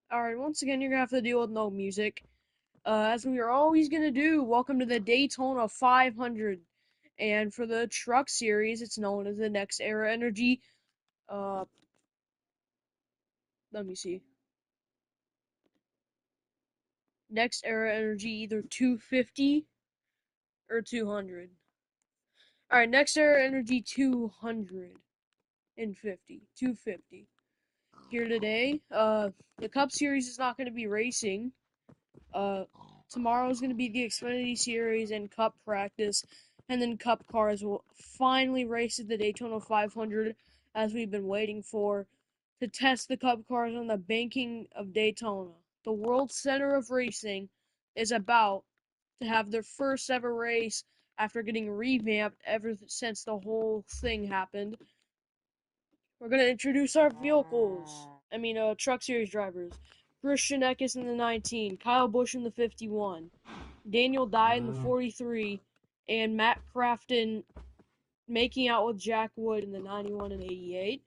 Alright, once again, you're gonna have to deal with no music. As we are always gonna do, welcome to the Daytona 500. And for the truck series, it's known as the NextEra Energy. Uh, let me see. NextEra Energy, either 250 or 200. Alright, NextEra Energy 250. Here today. The Cup Series is not gonna be racing. Tomorrow is going to be the Xfinity Series and Cup practice, and then Cup cars will finally race at the Daytona 500, as we've been waiting for, to test the Cup cars on the banking of Daytona. The world center of racing is about to have their first ever race after getting revamped ever since the whole thing happened. We're going to introduce our vehicles. Truck series drivers. Christian Eckes in the 19, Kyle Busch in the 51, Daniel Dye in the 43, and Matt Crafton making out with Jack Wood in the 91 and 88.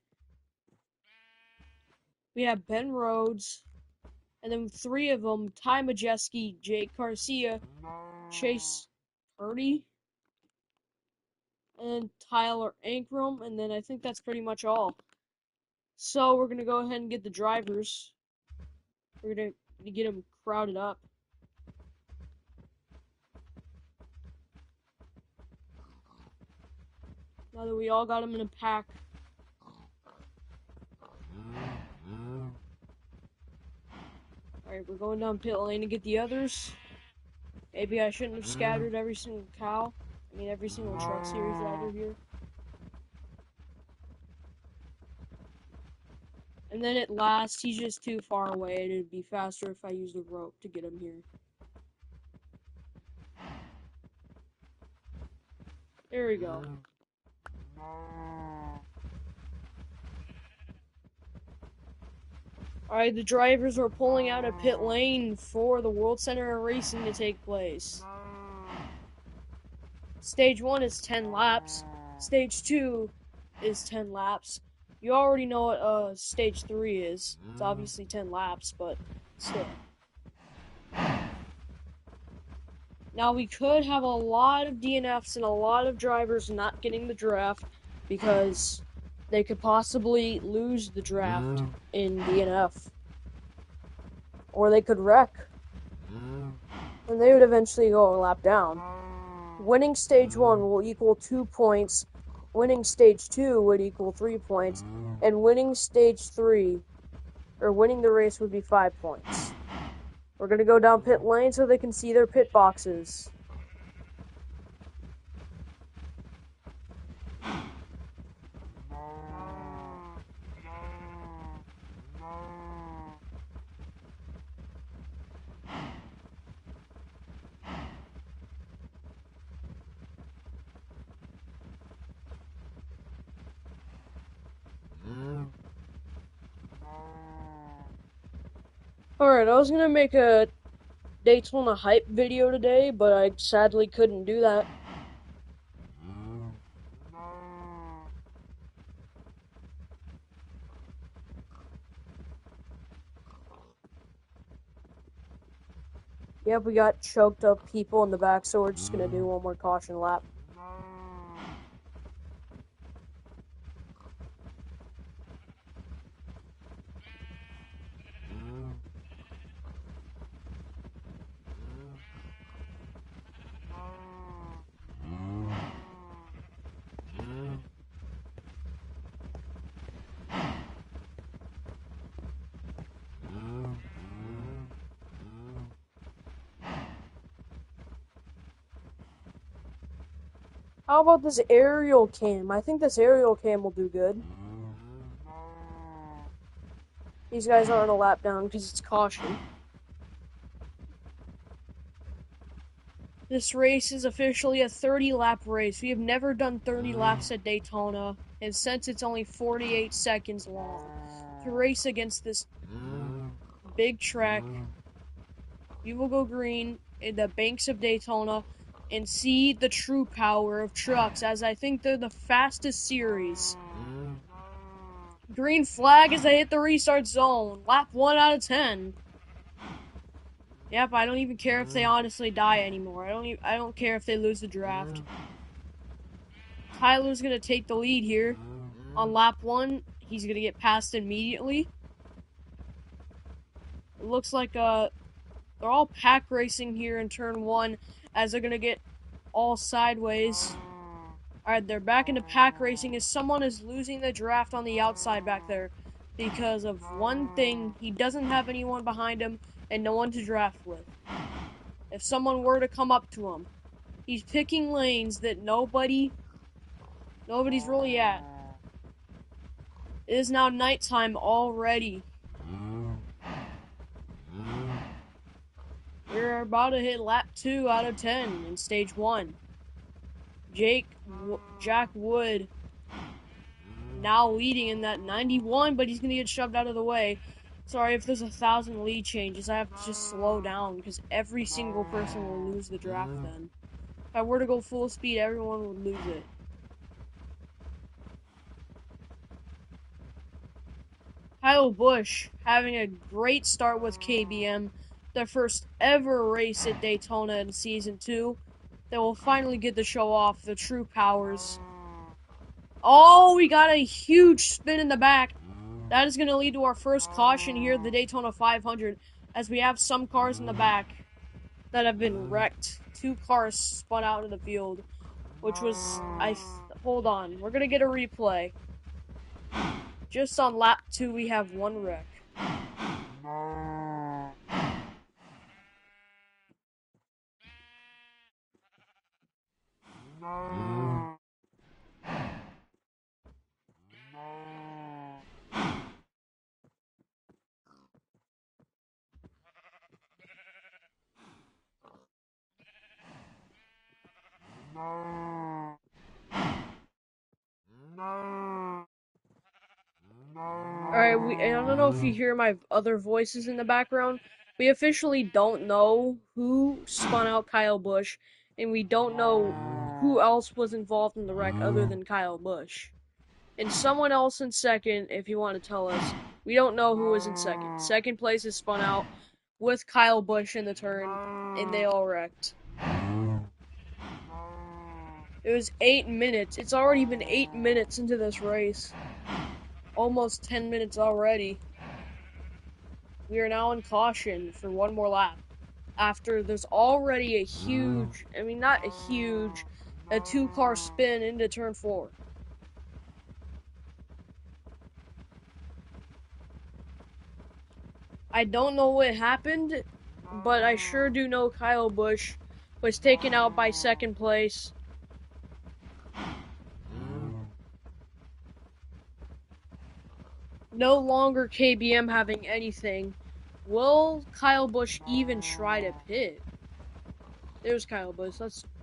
We have Ben Rhodes, and then three of them, Ty Majeski, Jake Garcia, Chase Purdy, and Tyler Ankrum, and then I think that's pretty much all. So we're going to go ahead and get the drivers. We're going to get them crowded up. Now that we all got them in a pack. Alright, we're going down pit lane to get the others. Maybe I shouldn't have scattered every single every single truck series driver here. And then at last, he's just too far away, and it'd be faster if I used the rope to get him here. There we go. Alright, the drivers are pulling out of pit lane for the World Center of Racing to take place. Stage 1 is 10 laps. Stage 2 is 10 laps. You already know what Stage 3 is. It's obviously 10 laps, but still. Now, we could have a lot of DNFs and a lot of drivers not getting the draft because they could possibly lose the draft in DNF. Or they could wreck. And they would eventually go a lap down. Winning Stage 1 will equal 2 points. Winning Stage 2 would equal 3 points. And winning Stage 3 or winning the race would be 5 points. We're going to go down pit lane so they can see their pit boxes. Alright, I was going to make a Daytona hype video today, but I sadly couldn't do that. Yep, we got choked up people in the back, so we're just going to do one more caution lap. How about this aerial cam? I think this aerial cam will do good. These guys aren't a lap down because it's caution. This race is officially a 30-lap race. We have never done 30 laps at Daytona, and since it's only 48 seconds long, to race against this big track, you will go green in the banks of Daytona and see the true power of trucks, as I think they're the fastest series. Green flag as they hit the restart zone. Lap 1 out of 10. Yep, I don't even care if they honestly die anymore. I don't care if they lose the draft. Tyler's gonna take the lead here. On lap 1, he's gonna get passed immediately. It looks like they're all pack racing here in turn 1 as they're gonna get all sideways. Alright, they're back into pack racing as someone is losing the draft on the outside back there because of one thing: he doesn't have anyone behind him and no one to draft with. If someone were to come up to him, he's picking lanes that nobody's really at. It is now nighttime already. We're about to hit lap 2 out of 10 in stage 1. Jack Wood now leading in that 91, but he's going to get shoved out of the way. Sorry if there's 1,000 lead changes. I have to just slow down because every single person will lose the draft then. If I were to go full speed, everyone would lose it. Kyle Busch having a great start with KBM. Their first ever race at Daytona in Season 2. They will finally get to show off the true powers. Oh, we got a huge spin in the back. That is going to lead to our first caution here at the Daytona 500, as we have some cars in the back that have been wrecked. 2 cars spun out in the field, which was, hold on, we're going to get a replay. Just on lap 2, we have 1 wreck. Alright, I don't know if you hear my other voices in the background. We officially don't know who spun out Kyle Busch, and we don't know who else was involved in the wreck other than Kyle Busch. And someone else in second, if you want to tell us, we don't know who was in second. Second place is spun out with Kyle Busch in the turn, and they all wrecked. It was 8 minutes. It's already been 8 minutes into this race. Almost 10 minutes already. We are now in caution for 1 more lap. After there's already a huge, a 2-car spin into turn 4. I don't know what happened, but I sure do know Kyle Busch was taken out by second place. No longer KBM having anything. Will Kyle Busch even try to pit? There's Kyle Busch.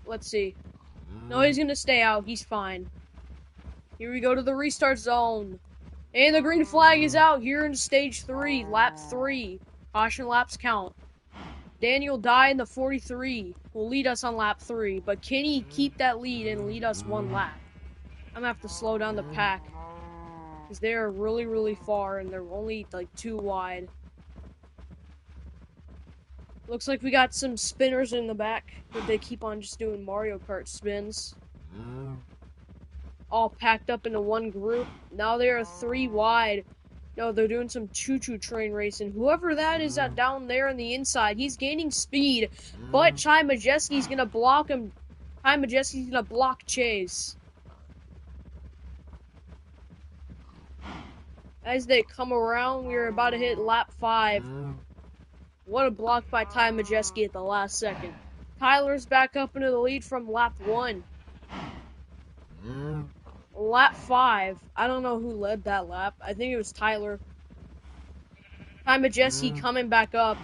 Let's see. No, he's gonna stay out. He's fine. Here we go to the restart zone. And the green flag is out here in stage 3, lap 3. Caution laps count. Daniel Dye in the 43 will lead us on lap 3, but can he keep that lead and lead us one lap? I'm gonna have to slow down the pack because they are really, really far and they're only like 2 wide. Looks like we got some spinners in the back, but they keep on just doing Mario Kart spins. All packed up into one group. Now they are 3 wide. No, they're doing some choo-choo train racing. Whoever that is that down there on the inside, he's gaining speed, but Ty Majeski's gonna block him. Ty Majeski's gonna block Chase. As they come around, we're about to hit lap 5. What a block by Ty Majeski at the last second. Tyler's back up into the lead from lap 1. Lap 5. I don't know who led that lap. I think it was Tyler. Ty Majeski coming back up.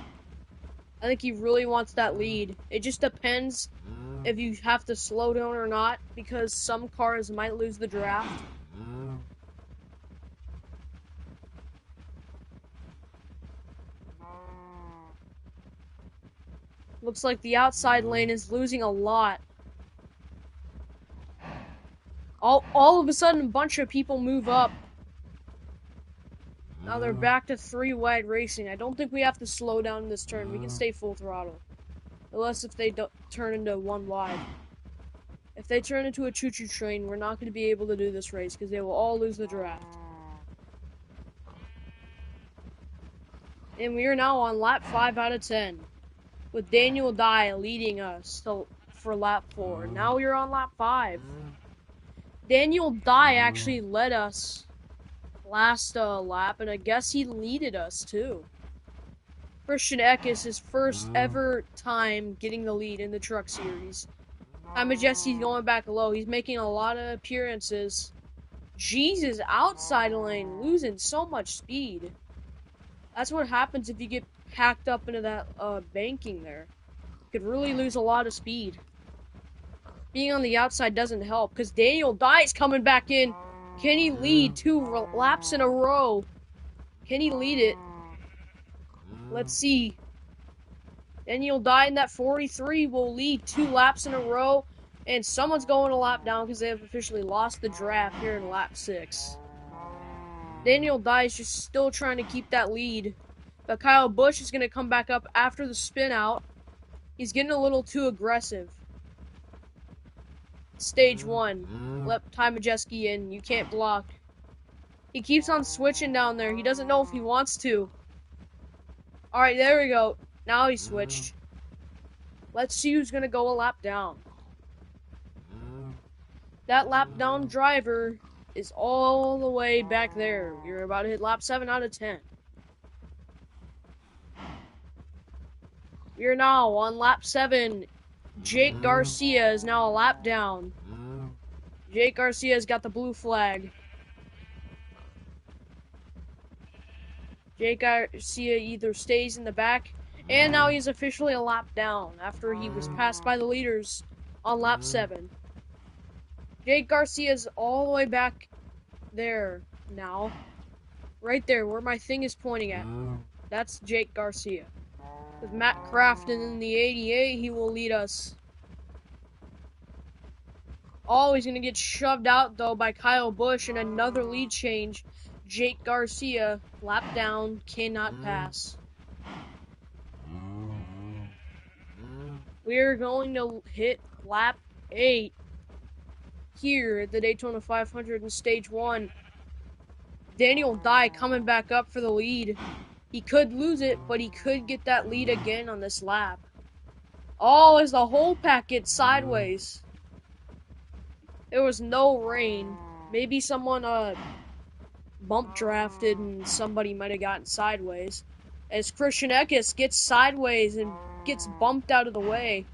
I think he really wants that lead. It just depends if you have to slow down or not, because some cars might lose the draft. Looks like the outside lane is losing a lot. All of a sudden, a bunch of people move up. Now they're back to 3 wide racing. I don't think we have to slow down this turn. We can stay full throttle. Unless if they turn into 1 wide. If they turn into a choo-choo train, we're not going to be able to do this race because they will all lose the draft. And we are now on lap 5 out of 10. With Daniel Dye leading us for lap 4. Now we are on lap 5. Daniel Dye actually led us last lap, and I guess he leaded us too. Christian Eck is his first ever time getting the lead in the truck series. Ty Majeski's going back low. He's making a lot of appearances. Jesus, outside lane, losing so much speed. That's what happens if you get packed up into that banking there. You could really lose a lot of speed. Being on the outside doesn't help, because Daniel Dye's coming back in. Can he lead 2 laps in a row? Can he lead it? Let's see. Daniel Dye in that 43 will lead 2 laps in a row, and someone's going a lap down because they have officially lost the draft here in lap 6. Daniel Dye is just still trying to keep that lead, but Kyle Busch is going to come back up after the spin out. He's getting a little too aggressive. Stage 1. Let Ty Majeski in. You can't block. He keeps on switching down there. He doesn't know if he wants to. Alright, there we go. Now he switched. Let's see who's going to go a lap down. That lap down driver is all the way back there. You're about to hit lap 7 out of 10. We are now on lap 7. Jake Garcia is now a lap down. Jake Garcia's got the blue flag. Jake Garcia either stays in the back, and now he's officially a lap down after he was passed by the leaders on lap 7. Jake Garcia's all the way back there now. Right there, where my thing is pointing at. That's Jake Garcia. With Matt Crafton in the 88, he will lead us. Oh, he's going to get shoved out, though, by Kyle Busch, and another lead change. Jake Garcia, lap down, cannot pass. We are going to hit lap 8 here at the Daytona 500 in stage 1. Daniel Dye coming back up for the lead. He could lose it, but he could get that lead again on this lap. Oh, as the whole pack gets sideways. There was no rain. Maybe someone bump drafted and somebody might have gotten sideways. as Christian Eckes gets sideways and gets bumped out of the way.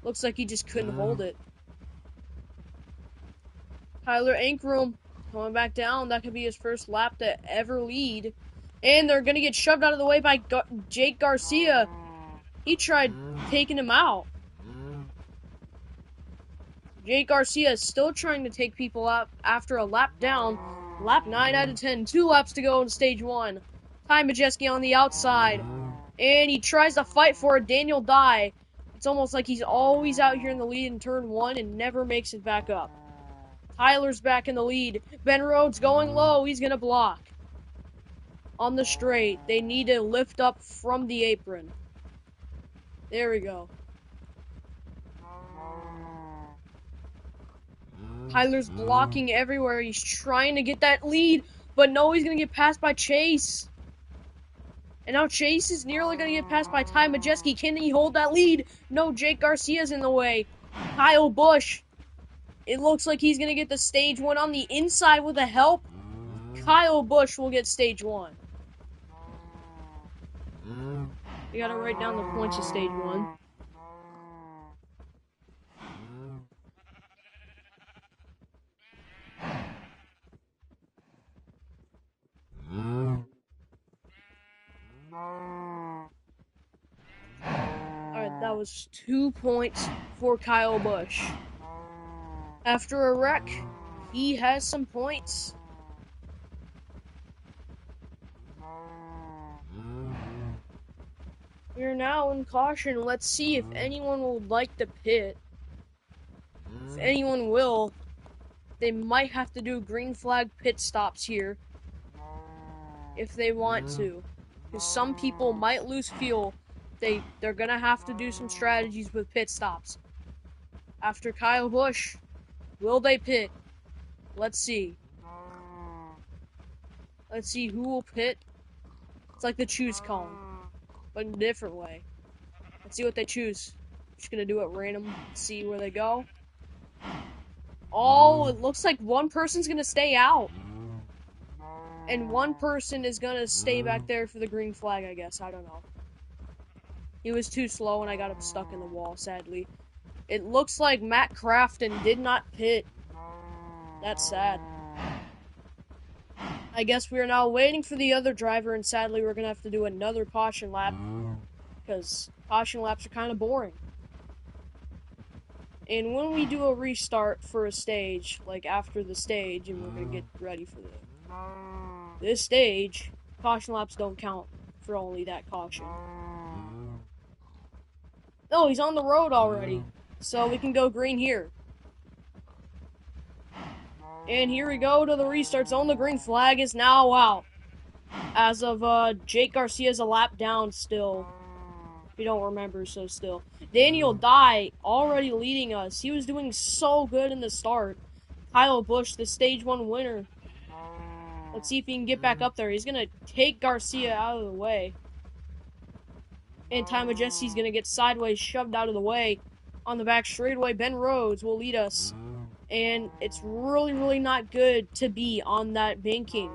Looks like he just couldn't hold it. Tyler Ankrum going back down. That could be his first lap to ever lead. And they're going to get shoved out of the way by Jake Garcia. He tried taking him out. Jake Garcia is still trying to take people out after a lap down. Lap 9 out of 10. 2 laps to go in stage 1. Ty Majeski on the outside. And he tries to fight for it. Daniel Dye. It's almost like he's always out here in the lead in turn 1 and never makes it back up. Tyler's back in the lead. Ben Rhodes going low. He's going to block. On the straight. They need to lift up from the apron. There we go. Tyler's blocking everywhere. He's trying to get that lead. But no, he's going to get passed by Chase. And now Chase is nearly going to get passed by Ty Majeski. Can he hold that lead? No, Jake Garcia's in the way. Kyle Busch. It looks like he's going to get the stage 1 on the inside with the help. Kyle Busch will get stage 1. We got to write down the points of stage 1. Alright, that was 2 points for Kyle Busch. After a wreck, he has some points. We are now in caution. Let's see if anyone would like to pit. If anyone will, they might have to do green flag pit stops here. If they want to. Because some people might lose fuel. They're going to have to do some strategies with pit stops. After Kyle Busch, will they pit? Let's see. Let's see who will pit. It's like the choose column, but in a different way. Let's see what they choose. I'm just going to do it random, see where they go. Oh, it looks like one person's going to stay out. And one person is going to stay back there for the green flag, I guess. I don't know. He was too slow and I got him stuck in the wall, sadly. It looks like Matt Crafton did not pit. That's sad. I guess we are now waiting for the other driver, and sadly we're going to have to do another caution lap. Because caution laps are kind of boring. And when we do a restart for a stage, like after the stage, and we're going to get ready for this stage, caution laps don't count for only that caution. No, he's on the road already, so we can go green here. And here we go to the restart zone. The green flag is now out. As of Jake Garcia's a lap down still. If you don't remember, so still. Daniel Dye already leading us. He was doing so good in the start. Kyle Busch, the stage 1 winner. Let's see if he can get back up there. He's going to take Garcia out of the way. And Ty Majeski's going to get sideways, shoved out of the way. On the back straightaway, Ben Rhodes will lead us. And it's really, really not good to be on that banking.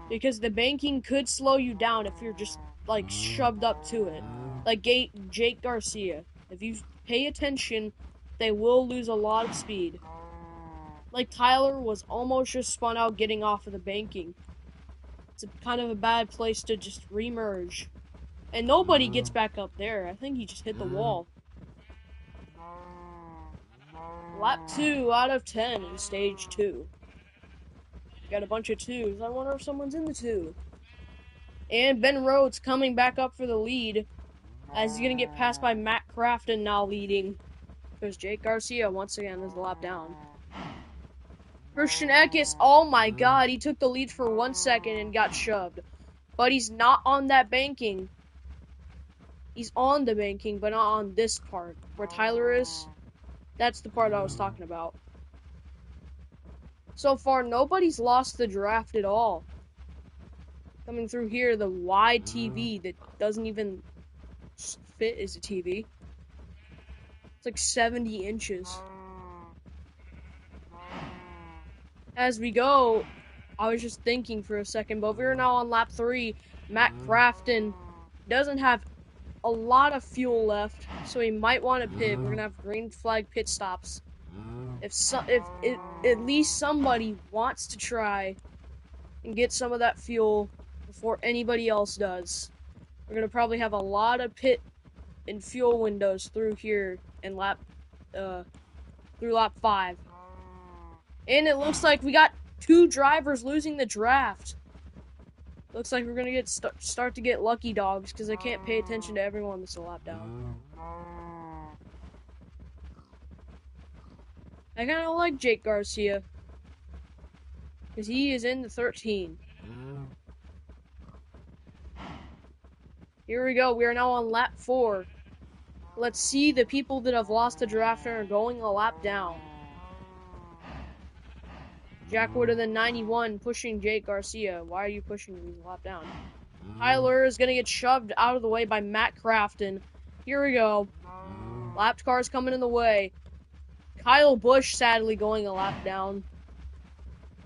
Because the banking could slow you down if you're just, like, shoved up to it. Like Jake Garcia. If you pay attention, they will lose a lot of speed. Like Tyler was almost just spun out getting off of the banking. It's kind of a bad place to just re-merge. And nobody gets back up there. I think he just hit the wall. Lap 2 out of 10 in stage 2. Got a bunch of 2s. I wonder if someone's in the 2. And Ben Rhodes coming back up for the lead. As he's going to get passed by Matt Crafton now leading. Because Jake Garcia once again is a lap down. Christian Eckes, oh my god, he took the lead for 1 second and got shoved. But he's not on that banking. He's on the banking, but not on this part. Where Tyler is, that's the part I was talking about. So far, nobody's lost the draft at all. Coming through here, the wide TV that doesn't even fit as a TV. It's like 70 inches. As we go, I was just thinking for a second, but we're now on lap 3. Matt Crafton doesn't have a lot of fuel left, so he might want to pit. We're going to have green flag pit stops. If at least somebody wants to try and get some of that fuel before anybody else does. We're going to probably have a lot of pit and fuel windows through here in through lap 5. And it looks like we got 2 drivers losing the draft. Looks like we're gonna start to get lucky dogs because I can't pay attention to everyone that's a lap down. I kind of like Jake Garcia because he is in the 13. Here we go. We are now on lap 4. Let's see the people that have lost the draft and are going a lap down. Jack Wood in the 91 pushing Jake Garcia. Why are you pushing me a lap down? Tyler is going to get shoved out of the way by Matt Crafton. Here we go. Lapped cars coming in the way. Kyle Busch sadly going a lap down.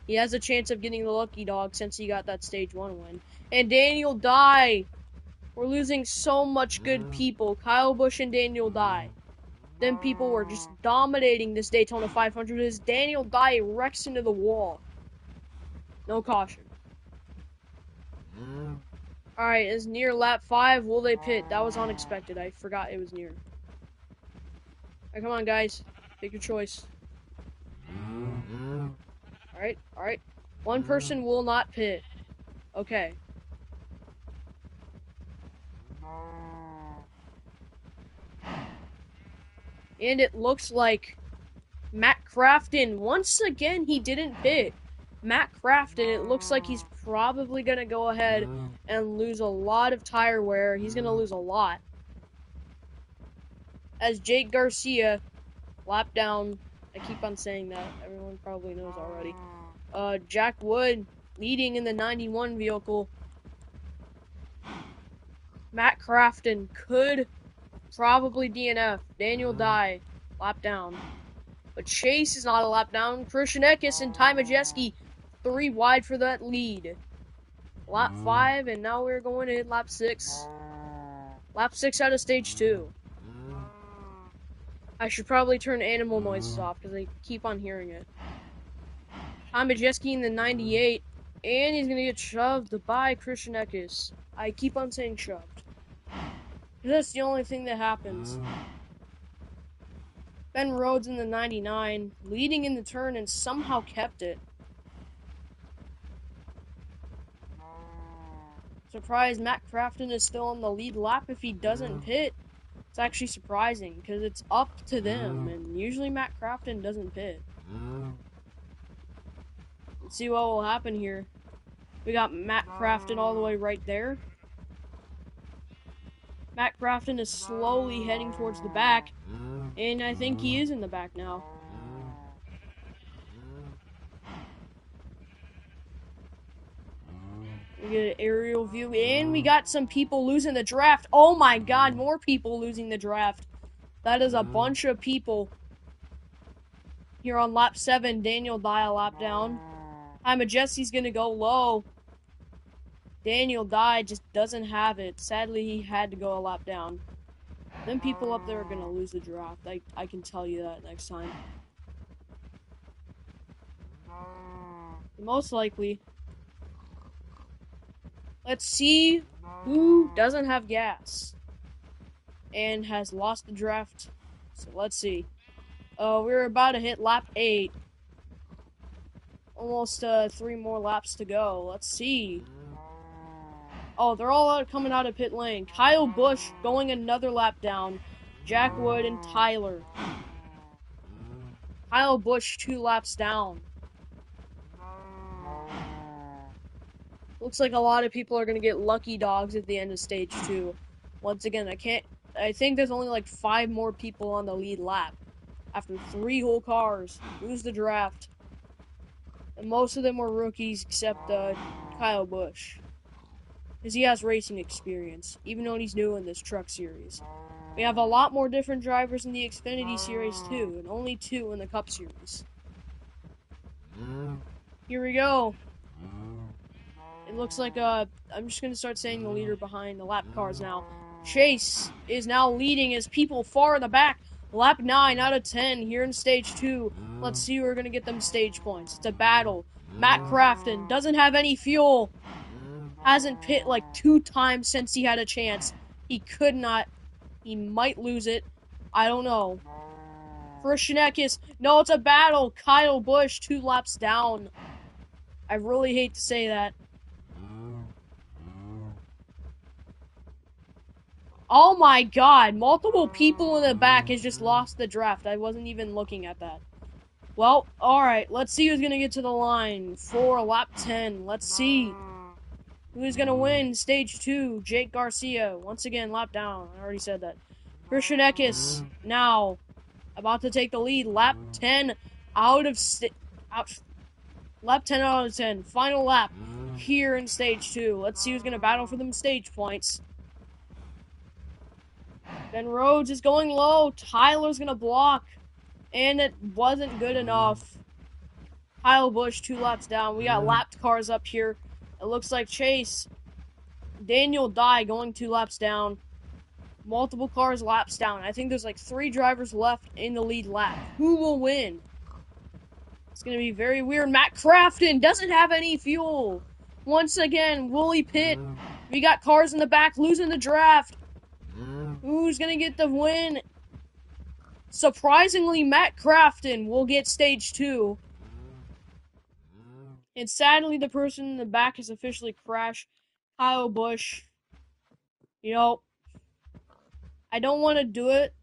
He has a chance of getting the lucky dog since he got that stage 1 win. And Daniel Dye. We're losing so much good people. Kyle Busch and Daniel Dye. Them people were just dominating this Daytona 500 as Daniel Dye wrecks into the wall. No caution. Alright, it's near lap 5. Will they pit? That was unexpected. I forgot it was near. Alright, come on, guys. Pick your choice. Alright. One person will not pit. Okay. And it looks like Matt Crafton, once again, he didn't pit. Matt Crafton, it looks like he's probably going to go ahead and lose a lot of tire wear. He's going to lose a lot. As Jake Garcia, lap down. I keep on saying that. Everyone probably knows already. Jack Wood leading in the 91 vehicle. Matt Crafton could probably DNF. Daniel Dye, lap down. But Chase is not a lap down. Christian Eckes and Ty Majeski, 3 wide for that lead. Lap 5, and now we're going to hit lap 6. Lap 6 out of stage 2. I should probably turn animal noises off because I keep on hearing it. Ty Majeski in the 98, and he's going to get shoved by Christian Eckes. I keep on saying shoved. That's the only thing that happens. Ben Rhodes in the 99, leading in the turn and somehow kept it. Surprised Matt Crafton is still on the lead lap if he doesn't pit. It's actually surprising because it's up to them, and usually Matt Crafton doesn't pit. Let's see what will happen here. We got Matt Crafton all the way right there. Matt Crafton is slowly heading towards the back, and I think he is in the back now. We get an aerial view, and we got some people losing the draft. Oh my god, more people losing the draft. That is a bunch of people. Here on lap 7, Daniel Dye a lap down. Jesse's gonna go low. Daniel Dye just doesn't have it. Sadly, he had to go a lap down. Them people up there are gonna lose the draft. I can tell you that next time. Most likely. Let's see who doesn't have gas and has lost the draft. So let's see. We're about to hit lap 8. Almost 3 more laps to go. Let's see. Oh, they're all coming out of pit lane. Kyle Busch going another lap down. Jack Wood and Tyler. Kyle Busch 2 laps down. Looks like a lot of people are going to get lucky dogs at the end of stage 2. Once again, I think there's only like 5 more people on the lead lap. After 3 whole cars lose the draft. And most of them were rookies except Kyle Busch. Because he has racing experience, even though he's new in this truck series. We have a lot more different drivers in the Xfinity series too, and only 2 in the Cup series. Here we go. it looks like, I'm just gonna start saying the leader behind the lap cars now. Chase is now leading as people far in the back. Lap 9 out of 10 here in stage 2. Let's see who are gonna get them stage points. It's a battle. Matt Crafton doesn't have any fuel. Hasn't pit like 2 times since he had a chance. He could not. He might lose it. I don't know. Christian Eckes. No, it's a battle. Kyle Busch 2 laps down. I really hate to say that. Oh my god, multiple people in the back has just lost the draft. I wasn't even looking at that. Well, alright, let's see who's gonna get to the line for lap 10. Let's see who's gonna win stage 2. Jake Garcia, once again, lap down. I already said that. Christian Eckes, now about to take the lead. Lap 10 out of lap 10 out of 10. Final lap here in stage 2. Let's see who's gonna battle for them stage points. Ben Rhodes is going low. Tyler's gonna block. And it wasn't good enough. Kyle Busch 2 laps down. We got lapped cars up here. It looks like Chase. Daniel Dye going 2 laps down. Multiple cars laps down. I think there's like 3 drivers left in the lead lap. Who will win? It's gonna be very weird. Matt Crafton doesn't have any fuel. Once again, Wooly Pit. We got cars in the back losing the draft. Who's gonna get the win? Surprisingly, Matt Crafton will get stage 2. And sadly, the person in the back has officially crashed. Kyle Busch. You know, I don't want to do it,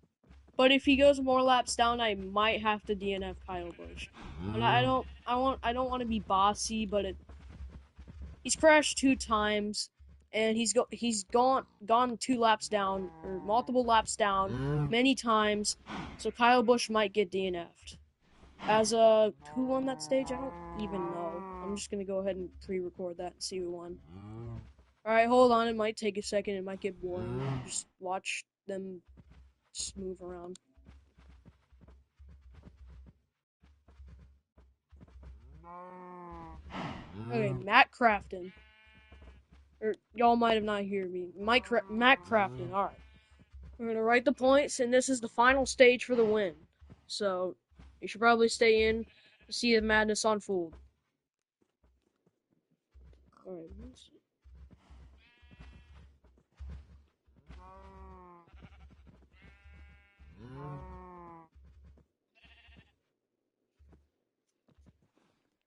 but if he goes more laps down, I might have to DNF Kyle Busch. And I don't want to be bossy, but he's crashed 2 times. And he's gone 2 laps down, or multiple laps down, many times. So Kyle Busch might get DNF'd. As who won that stage? I don't even know. I'm just gonna go ahead and pre-record that and see who won. Alright, hold on. It might take a second. It might get boring. Just watch them just move around. Okay, Matt Crafton. Or y'all might have not heard me. Matt Crafton. Alright. We're gonna write the points, and this is the final stage for the win. So, you should probably stay in to see the madness unfold. Alright.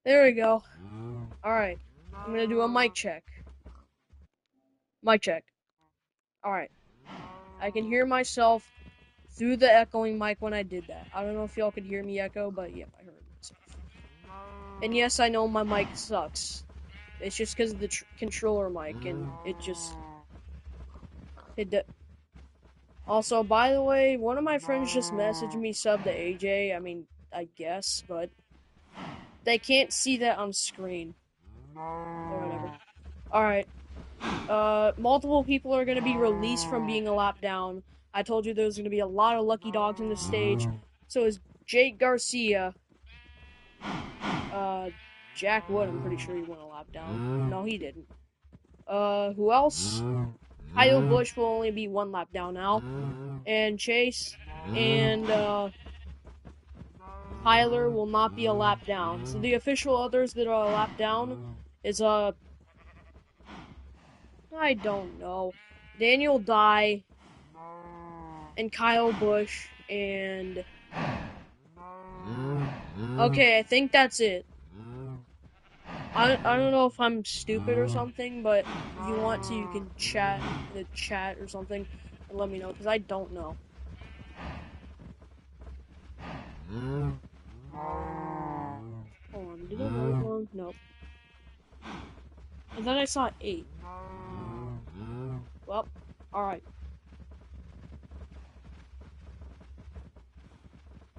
There we go. Alright. I'm gonna do a mic check. Mic check. Alright. I can hear myself through the echoing mic when I did that. I don't know if y'all could hear me echo, but yep, I heard myself. And yes, I know my mic sucks. It's just because of the controller mic, and it just... Also, by the way, one of my friends just messaged me sub to AJ. I mean, I guess, but they can't see that on screen. Or whatever. Alright. Multiple people are going to be released from being a lap down. I told you there's going to be a lot of lucky dogs in this stage. So is Jake Garcia. Jack Wood, I'm pretty sure he won a lap down. No, he didn't. Who else? Kyle Busch will only be 1 lap down now. And Chase and, Tyler will not be a lap down. So the official others that are a lap down is, I don't know. Daniel Dye and Kyle Busch and... Okay, I think that's it. I don't know if I'm stupid or something, but if you want to, you can chat in the chat or something and let me know, because I don't know. Hold on, did I write wrong? Nope. And then I saw 8. Well, alright.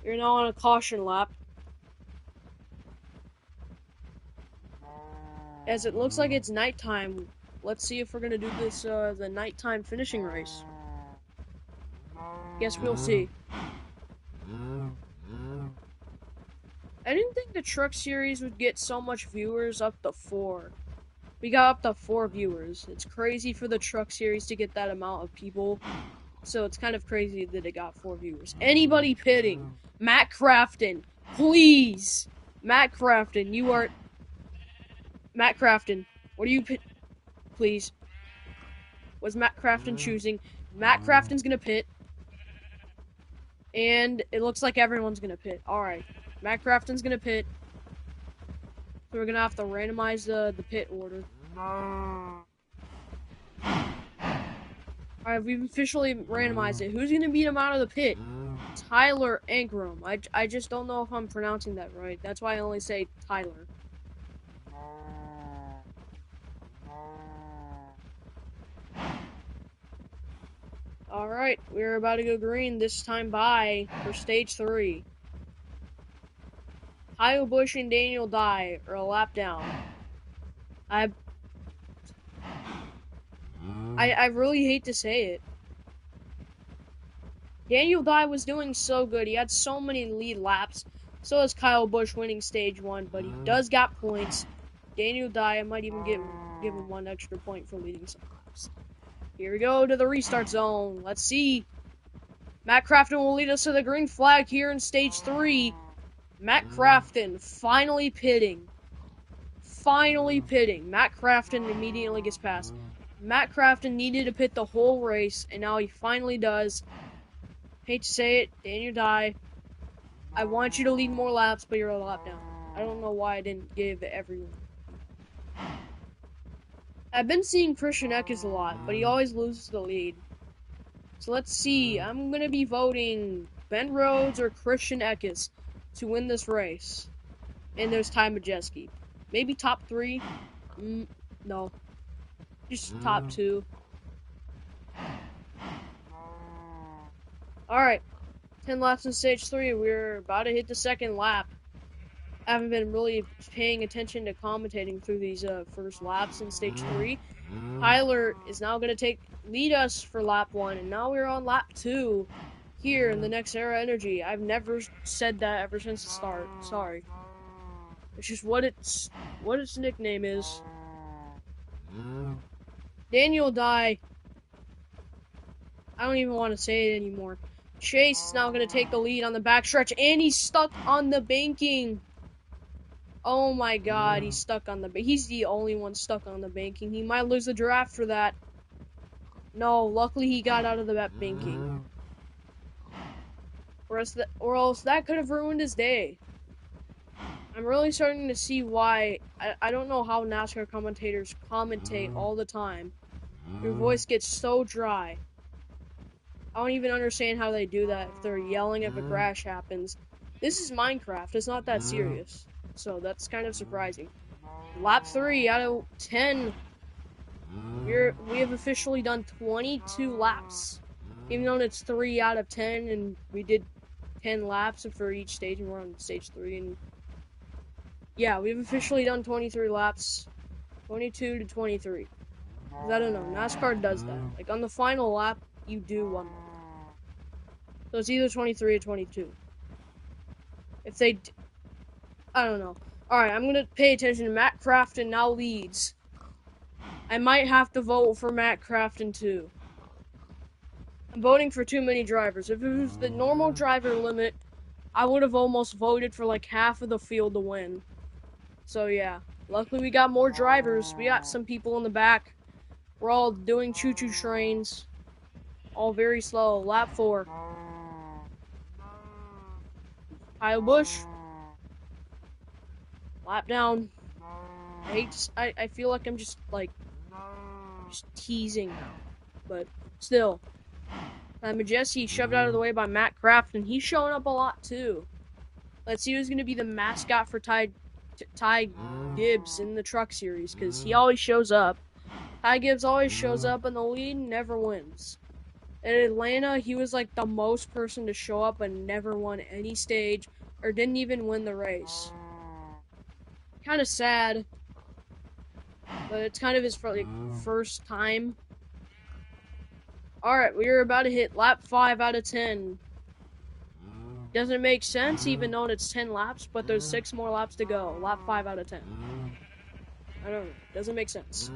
You're now on a caution lap. As it looks like it's nighttime, let's see if we're gonna do this, the nighttime finishing race. Guess we'll see. I didn't think the truck series would get so much viewers up to 4. We got up to 4 viewers. It's crazy for the truck series to get that amount of people. So it's kind of crazy that it got 4 viewers. Anybody pitting? Matt Crafton, please. Matt Crafton, you are... Matt Crafton, what are you pit? Please. What's Matt Crafton choosing? Matt Crafton's gonna pit. And it looks like everyone's gonna pit. Alright. Matt Crafton's gonna pit. So we're gonna have to randomize the pit order. Alright, we've officially randomized it. Who's gonna beat him out of the pit? Tyler Ankrum. I just don't know if I'm pronouncing that right. That's why I only say Tyler. Alright, we're about to go green this time by for stage 3. Kyle Busch and Daniel Dye are a lap down. I really hate to say it. Daniel Dye was doing so good. He had so many lead laps. So is Kyle Busch winning stage 1, but he does got points. Daniel Dye, I might even give him 1 extra point for leading some laps. Here we go to the restart zone. Let's see. Matt Crafton will lead us to the green flag here in stage 3. Matt Crafton finally pitting. Matt Crafton immediately gets past. Matt Crafton needed to pit the whole race, and now he finally does. Hate to say it, Daniel Dye. I want you to lead more laps, but you're a lap down. I don't know why I didn't give everyone. I've been seeing Christian Eckes a lot, but he always loses the lead. So let's see. I'm going to be voting Ben Rhodes or Christian Eckes to win this race. And there's Ty Majeski. Maybe top 3? No. Just top 2. Alright. 10 laps in stage 3. We're about to hit the second lap. I haven't been really paying attention to commentating through these first laps in stage 3. Tyler is now going to lead us for lap 1, and now we're on lap 2 here in the NextEra Energy. I've never said that ever since the start. Sorry. It's just what its nickname is. Daniel Dye. I don't even want to say it anymore. Chase is now going to take the lead on the backstretch, and he's stuck on the banking. Oh my god, he's stuck on he's the only one stuck on the banking. He might lose the draft for that. No, luckily he got out of the banking. Or else that could have ruined his day. I'm really starting to see why. I don't know how NASCAR commentators commentate all the time. Your voice gets so dry. I don't even understand how they do that if they're yelling if a crash happens. This is Minecraft. It's not that serious. So that's kind of surprising. Lap 3 out of 10. We have officially done 22 laps. Even though it's 3 out of 10 and we did 10 laps for each stage and we're on stage 3. And yeah, we've officially done 23 laps. 22 to 23. Because I don't know, NASCAR does that. Like on the final lap, you do 1 lap. So it's either 23 or 22. If they... I don't know. Alright, I'm going to pay attention to Matt Crafton now leads. I might have to vote for Matt Crafton too. I'm voting for too many drivers. If it was the normal driver limit, I would have almost voted for like half of the field to win. So yeah, luckily we got more drivers. We got some people in the back. We're all doing choo-choo trains. All very slow. Lap 4. Kyle Busch. Lap down. I feel like I'm just teasing now. But still. Majeski shoved out of the way by Matt Crafton. He's showing up a lot too. Let's see who's going to be the mascot for Ty Gibbs in the truck series, because he always shows up. Ty Gibbs always shows up in the lead and never wins. At Atlanta, he was like the most person to show up and never won any stage or didn't even win the race. Kind of sad, but it's kind of his first time. Alright, we're about to hit lap 5 out of 10. Doesn't make sense even though it's 10 laps, but there's 6 more laps to go. Lap 5 out of 10. I don't know. Doesn't make sense.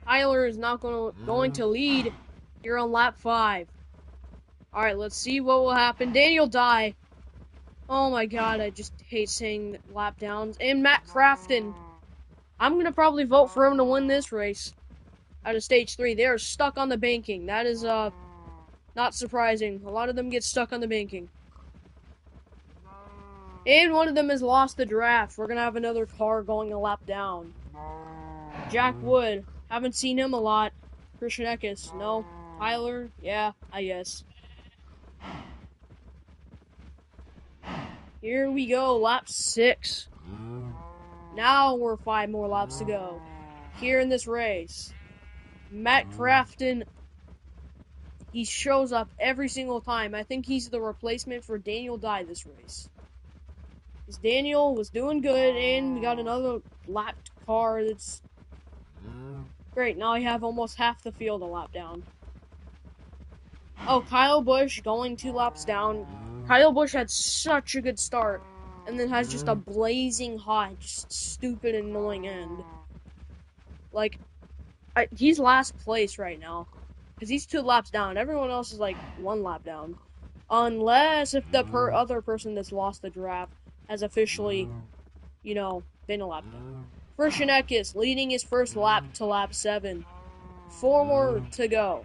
Tyler is not going to lead here on lap 5. Alright, let's see what will happen. Daniel Dye. Oh my god, I just hate saying lap downs. And Matt Crafton. I'm going to probably vote for him to win this race out of stage 3. They are stuck on the banking. That is not surprising. A lot of them get stuck on the banking. And one of them has lost the draft. We're going to have another car going a lap down. Jack Wood. Haven't seen him a lot. Christian Eckes. No. Tyler. Yeah, I guess. Here we go. Lap 6. Now we're 5 more laps to go. Here in this race. Matt Crafton. He shows up every single time. I think he's the replacement for Daniel Dye this race. Because Daniel was doing good, and we got another lapped car that's great. Now I have almost half the field a lap down. Oh, Kyle Busch going 2 laps down. Kyle Busch had such a good start, and then has just a blazing hot, just stupid, annoying end. Like, he's last place right now. Because he's 2 laps down. Everyone else is like 1 lap down. Unless if the other person that's lost the draft has officially, been a lap down. Christian Eckes leading his first lap to lap 7. 4 more to go.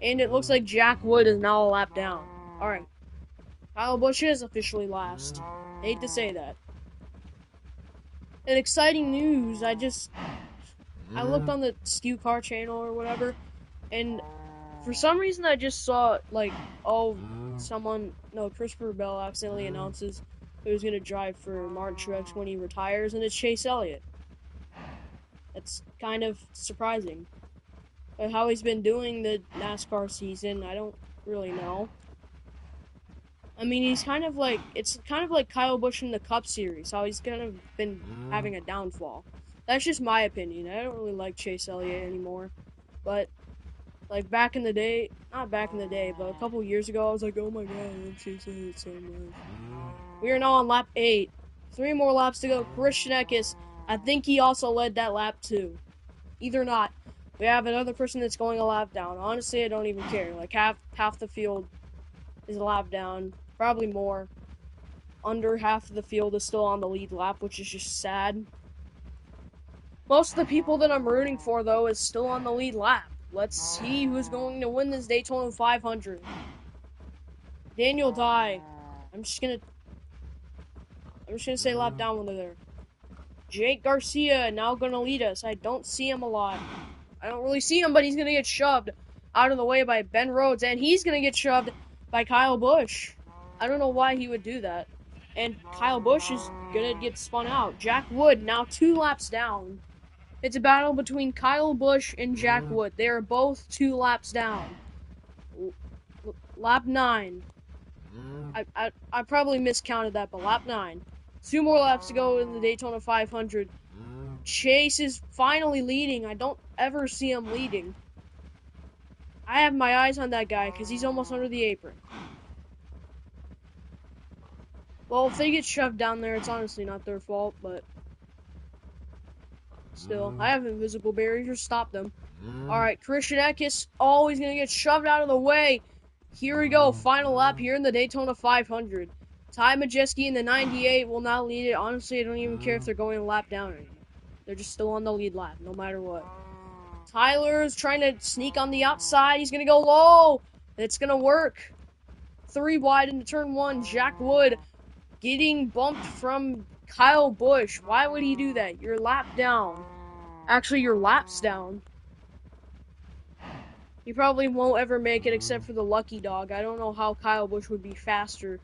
And it looks like Jack Wood is now a lap down. Alright. Kyle Busch is officially last. Hate to say that. And exciting news, I looked on the Skew Car channel or whatever, and for some reason I just saw, Christopher Bell accidentally announces who's going to drive for Martin Truex when he retires, and it's Chase Elliott. That's kind of surprising. But how he's been doing the NASCAR season, I don't really know. I mean, it's kind of like Kyle Busch in the Cup Series, how he's kind of been having a downfall. That's just my opinion. I don't really like Chase Elliott anymore. But, back in the day, not back in the day, but a couple years ago, I was like, oh my god, I love Chase Elliott so much. We are now on lap 8. 3 more laps to go. Christian Eckes, I think he also led that lap too. Either not. We have another person that's going a lap down. Honestly, I don't even care. Half the field is a lap down. Probably more. Under half of the field is still on the lead lap, which is just sad. Most of the people that I'm rooting for, though, is still on the lead lap. Let's see who's going to win this Daytona 500. Daniel Dye. I'm just gonna say lap down when they're there. Jake Garcia now gonna lead us. I don't see him a lot. I don't really see him, but he's gonna get shoved out of the way by Ben Rhodes, and he's gonna get shoved by Kyle Busch. I don't know why he would do that. And Kyle Busch is gonna get spun out. Jack Wood now 2 laps down. It's a battle between Kyle Busch and Jack Wood. They are both 2 laps down. Lap 9. I probably miscounted that, but lap 9. 2 more laps to go in the Daytona 500. Chase is finally leading. I don't ever see him leading. I have my eyes on that guy because he's almost under the apron. Well, if they get shoved down there, it's honestly not their fault, but still, I have invisible barriers to stop them. Alright, Christian Eckes always going to get shoved out of the way. Here we go, final lap here in the Daytona 500. Ty Majeski in the 98 will now lead it. Honestly, I don't even care if they're going a lap down anymore. They're just still on the lead lap, no matter what. Tyler's trying to sneak on the outside. He's going to go low. It's going to work. 3 wide into turn 1. Jack Wood getting bumped from Kyle Busch. Why would he do that? Your lap down. Actually, your lap's down. You probably won't ever make it except for the lucky dog. I don't know how Kyle Busch would be faster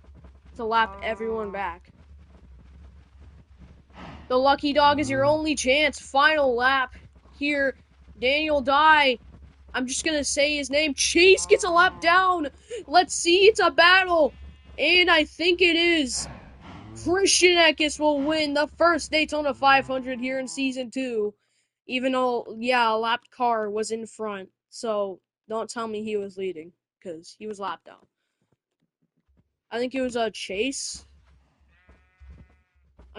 to lap everyone back. The lucky dog is your only chance. Final lap here. Daniel Dye. I'm just going to say his name. Chase gets a lap down. Let's see. It's a battle. And I think it is. Christian Eckes will win the first Daytona 500 here in Season 2. Even though, a lapped car was in front. So, don't tell me he was leading. Because he was lapped down. I think it was Chase.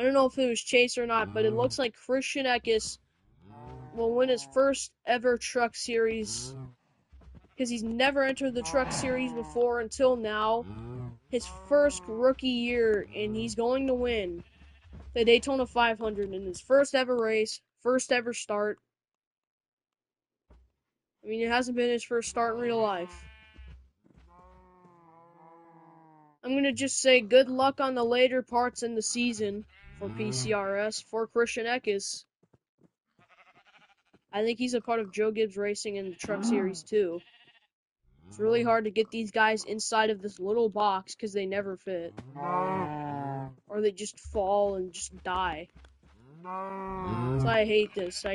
I don't know if it was Chase or not, but it looks like Christian Eckes will win his first ever Truck Series because he's never entered the Truck Series before until now. His first rookie year, and he's going to win the Daytona 500 in his first ever race, first ever start. I mean, it hasn't been his first start in real life. I'm going to just say good luck on the later parts in the season for PCRS for Christian Eckes. I think he's a part of Joe Gibbs Racing in the Truck Series too. It's really hard to get these guys inside of this little box because they never fit. Or they just fall and just die. So I hate this.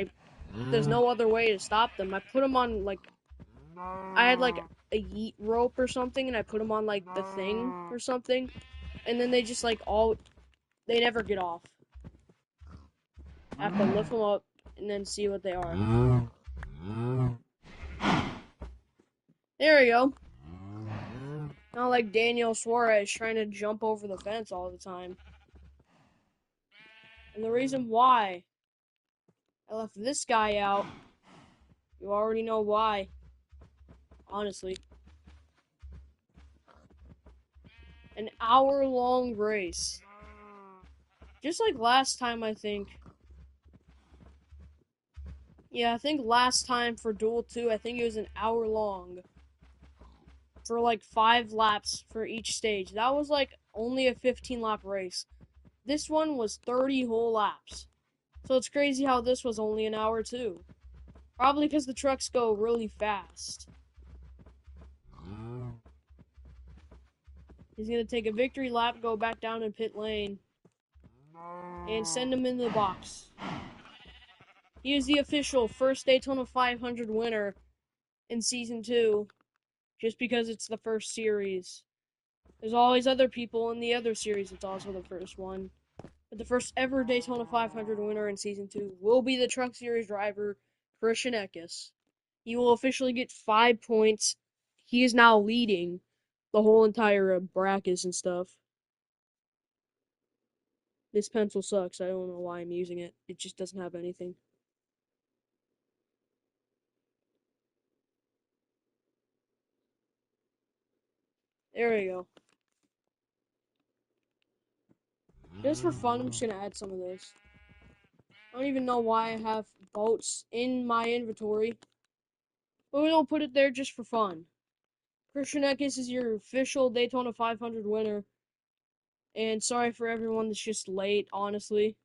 There's no other way to stop them. I put them on, like, I had, like, a yeet rope or something, and I put them on, like, the thing or something. And then they just, like, they never get off. I have to lift them up and then see what they are. There we go. Not like Daniel Suarez trying to jump over the fence all the time. And the reason why I left this guy out, you already know why. Honestly. An hour-long race. Just like last time, I think. Yeah, I think last time for Duel 2, I think it was an hour long. For like 5 laps for each stage. That was like only a 15-lap race. This one was 30 whole laps. So it's crazy how this was only an hour too. Probably because the trucks go really fast. He's going to take a victory lap, go back down in pit lane, and send him in the box. He is the official first Daytona 500 winner in Season 2, just because it's the first series. There's always other people in the other series that's also the first one. But the first ever Daytona 500 winner in Season 2 will be the Truck Series driver, Christian Eckes. He will officially get 5 points. He is now leading the whole entire brackets and stuff. This pencil sucks. I don't know why I'm using it. It just doesn't have anything. There we go. Just for fun, I'm just going to add some of this. I don't even know why I have boats in my inventory. But we don't put it there just for fun. Christian Eckes is your official Daytona 500 winner. And sorry for everyone that's just late, honestly.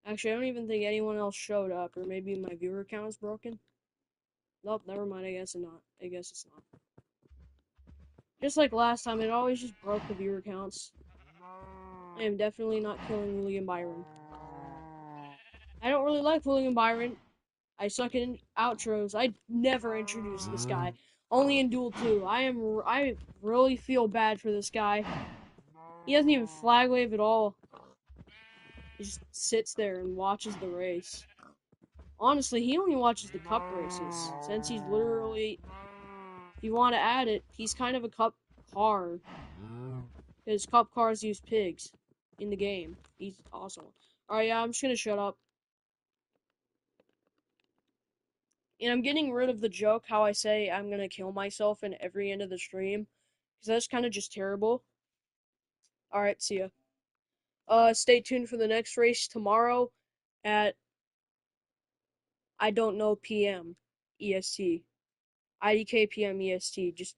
Actually, I don't even think anyone else showed up. Or maybe my viewer count is broken. Nope, never mind. I guess it's not. Just like last time, it always just broke the viewer counts. I am definitely not killing William Byron. I don't really like William Byron. I suck in outros. I never introduce this guy. Only in Duel 2. I really feel bad for this guy. He doesn't even flag wave at all. He just sits there and watches the race. Honestly, he only watches the cup races. Since he's literally, if you want to add it, he's kind of a cup car. Because cup cars use pigs in the game. He's awesome. Alright, yeah, I'm just gonna shut up. And I'm getting rid of the joke how I say I'm gonna kill myself in every end of the stream. Because that's kind of just terrible. Alright, see ya. Stay tuned for the next race tomorrow at, I don't know, PM EST. IDK PM EST. Just